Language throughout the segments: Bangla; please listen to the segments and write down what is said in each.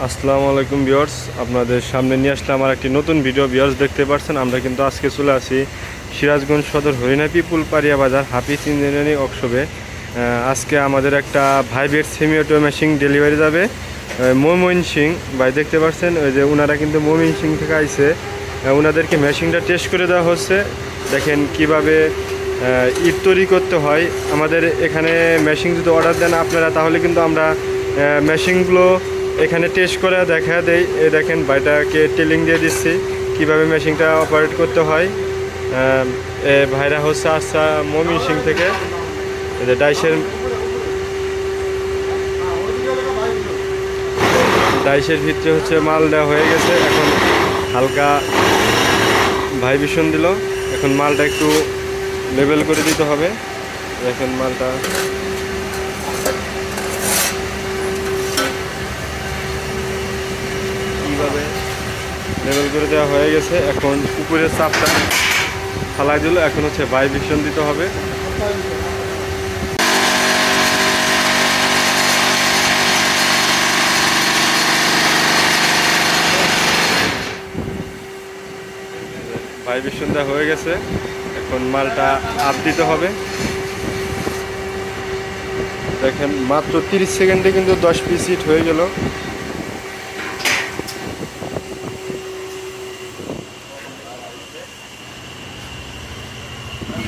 আসসালামু আলাইকুম ভিউয়ার্স, আপনাদের সামনে নিয়ে আসলে আমার একটি নতুন ভিডিও। ভিউয়ার্স, দেখতে পাচ্ছেন আমরা কিন্তু আজকে চলে আসি সিরাজগঞ্জ সদর হরিণা পিপুল পারিয়া বাজার হাফিজ ইঞ্জিনিয়ারিং ওয়ার্কশপে। আজকে আমাদের একটা vibrate semi auto machine delivery যাবে ময়মনসিংহ। ভাই দেখতে পাচ্ছেন ওই যে ওনারা কিন্তু ময়মনসিংহ থেকে আইছে, ওনাদেরকে মেশিনটা টেস্ট করে দেওয়া হচ্ছে। দেখেন কিভাবে ইট তৈরি করতে হয়। আমাদের এখানে মেশিন যদি অর্ডার দেন আপনারা, তাহলে কিন্তু আমরা মেশিনগুলো এখানে টেস্ট করে দেখা দেই। এই দেখেন ভাইটাকে টেলিং দিয়ে দিচ্ছি কিভাবে মেশিনটা অপারেট করতে হয়। ভাইরা হচ্ছে আসছে ময়মনসিংহ থেকে। ডাইসের ভিতরে হচ্ছে মাল দেওয়া হয়ে গেছে। এখন হালকা ভাইব্রেশন দিল, এখন মালটা একটু লেবেল করে দিতে হবে। দেখেন মালটা কীভাবে লেবেল করে দেওয়া হয়ে গেছে। এখন উপরের চাপটা ফালাই দিল, এখন হচ্ছে ভাইব্রেশন দিতে হবে। ভাইব্রেশন দেওয়া হয়ে গেছে, এখন মালটা আপ দিতে হবে। দেখেন মাত্র 30 সেকেন্ডে কিন্তু 10 পিস হিট হয়ে গেল।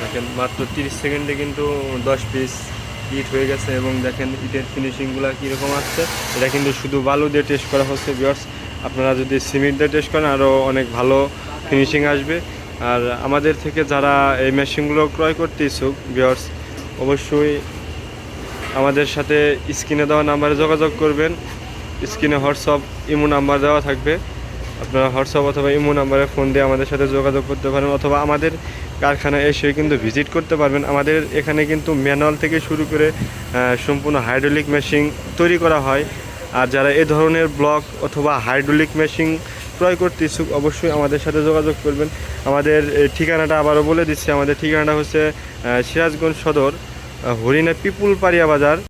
দেখেন মাত্র 30 সেকেন্ডে কিন্তু 10 পিস ইট হয়ে গেছে। এবং দেখেন ইটের ফিনিশিংগুলো কীরকম আসছে। এটা কিন্তু শুধু বালু দিয়ে টেস্ট করা হচ্ছে ভিউয়ার্স। আপনারা যদি সিমেন্ট দিয়ে টেস্ট করেন আরও অনেক ভালো ফিনিশিং আসবে। আর আমাদের থেকে যারা এই মেশিনগুলো ক্রয় করতে ইচ্ছুক ভিউয়ার্স, অবশ্যই আমাদের সাথে স্ক্রিনে দেওয়া নাম্বারে যোগাযোগ করবেন। স্ক্রিনে হোয়াটসঅ্যাপ ইমো নাম্বার দেওয়া থাকবে, আপনারা হোয়াটসঅ্যাপ অথবা ইমো নাম্বারে ফোন দিয়ে আমাদের সাথে যোগাযোগ করতে পারেন, অথবা আমাদের কারখানায় এসে কিন্তু ভিজিট করতে পারবেন। আমাদের এখানে কিন্তু ম্যানুয়াল থেকে শুরু করে সম্পূর্ণ হাইড্রোলিক মেশিন তৈরি করা হয়। আর যারা এ ধরনের ব্লক অথবা হাইড্রোলিক মেশিন ক্রয় করতে ইচ্ছুক, অবশ্যই আমাদের সাথে যোগাযোগ করবেন। আমাদের ঠিকানাটা আবারও বলে দিচ্ছি। আমাদের ঠিকানাটা হচ্ছে সিরাজগঞ্জ সদর হরিণা পিপুল পারিয়া বাজার।